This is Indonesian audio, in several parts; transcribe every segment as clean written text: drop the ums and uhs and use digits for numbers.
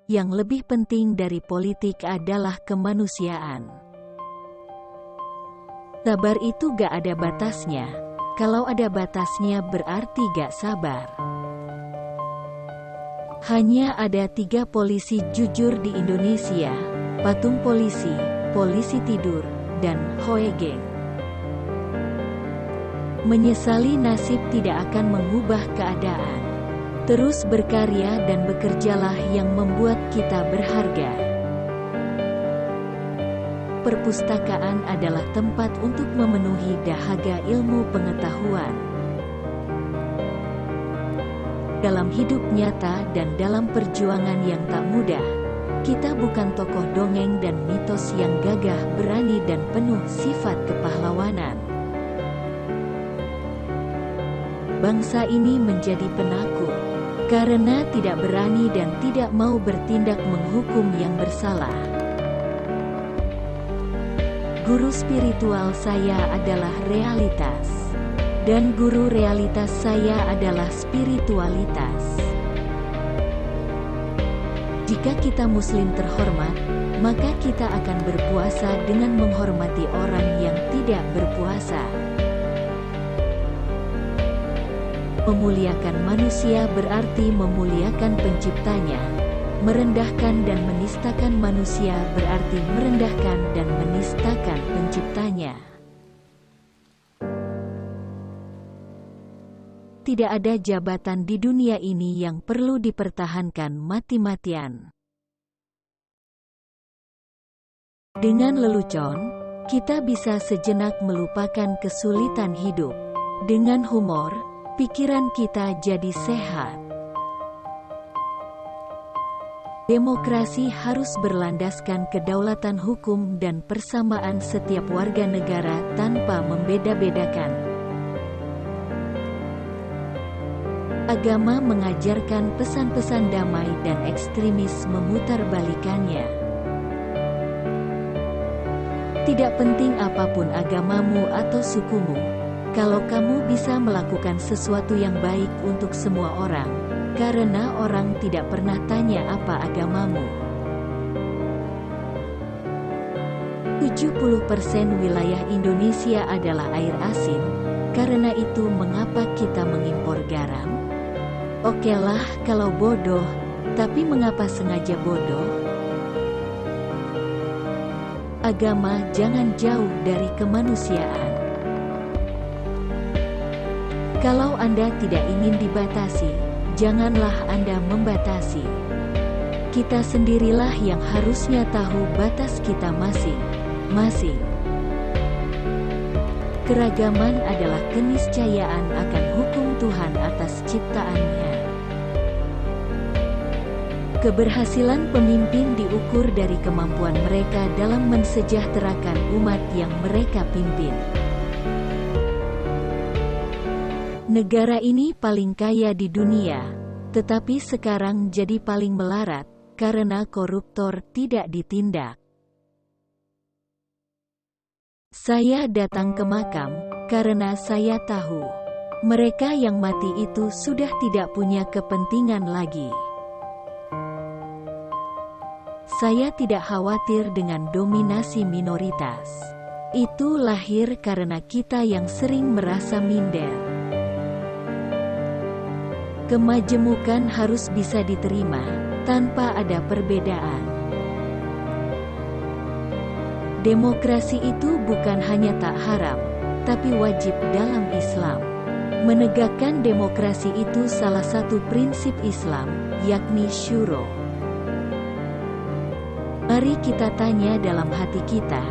yang lebih penting dari politik adalah kemanusiaan. Sabar itu gak ada batasnya. Kalau ada batasnya berarti gak sabar. Hanya ada 3 polisi jujur di Indonesia: Patung Polisi, Polisi Tidur, dan Hoe Geng. Menyesali nasib tidak akan mengubah keadaan. Terus berkarya dan bekerjalah yang membuat kita berharga. Perpustakaan adalah tempat untuk memenuhi dahaga ilmu pengetahuan. Dalam hidup nyata dan dalam perjuangan yang tak mudah, kita bukan tokoh dongeng dan mitos yang gagah berani dan penuh sifat kepahlawanan. Bangsa ini menjadi penakut karena tidak berani dan tidak mau bertindak menghukum yang bersalah. Guru spiritual saya adalah realitas, dan guru realitas saya adalah spiritualitas. Jika kita Muslim terhormat, maka kita akan berpuasa dengan menghormati orang yang tidak berpuasa. Memuliakan manusia berarti memuliakan penciptanya. Merendahkan dan menistakan manusia berarti merendahkan dan menistakan penciptanya. Tidak ada jabatan di dunia ini yang perlu dipertahankan mati-matian. Dengan lelucon, kita bisa sejenak melupakan kesulitan hidup. Dengan humor, pikiran kita jadi sehat. Demokrasi harus berlandaskan kedaulatan hukum dan persamaan setiap warga negara tanpa membeda-bedakan. Agama mengajarkan pesan-pesan damai dan ekstremis memutarbalikannya. Tidak penting apapun agamamu atau sukumu, kalau kamu bisa melakukan sesuatu yang baik untuk semua orang, karena orang tidak pernah tanya apa agamamu. 70% wilayah Indonesia adalah air asin, karena itu mengapa kita mengimpor garam? Okelah kalau bodoh, tapi mengapa sengaja bodoh? Agama jangan jauh dari kemanusiaan. Kalau Anda tidak ingin dibatasi, janganlah Anda membatasi. Kita sendirilah yang harusnya tahu batas kita masing-masing. Keragaman adalah keniscayaan akan hukum Tuhan atas ciptaannya. Keberhasilan pemimpin diukur dari kemampuan mereka dalam mensejahterakan umat yang mereka pimpin. Negara ini paling kaya di dunia, tetapi sekarang jadi paling melarat, karena koruptor tidak ditindak. Saya datang ke makam, karena saya tahu, mereka yang mati itu sudah tidak punya kepentingan lagi. Saya tidak khawatir dengan dominasi minoritas. Itu lahir karena kita yang sering merasa minder. Kemajemukan harus bisa diterima, tanpa ada perbedaan. Demokrasi itu bukan hanya tak haram, tapi wajib dalam Islam. Menegakkan demokrasi itu salah satu prinsip Islam, yakni syuro. Mari kita tanya dalam hati kita,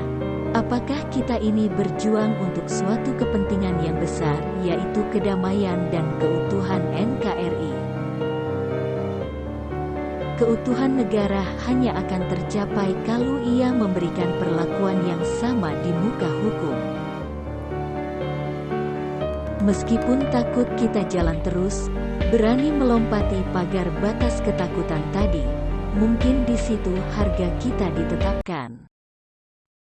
apakah kita ini berjuang untuk suatu kepentingan yang besar, yaitu kedamaian dan keutuhan NKRI? Keutuhan negara hanya akan tercapai kalau ia memberikan perlakuan yang sama di muka hukum. Meskipun takut, kita jalan terus, berani melompati pagar batas ketakutan tadi. Mungkin di situ harga kita ditetapkan.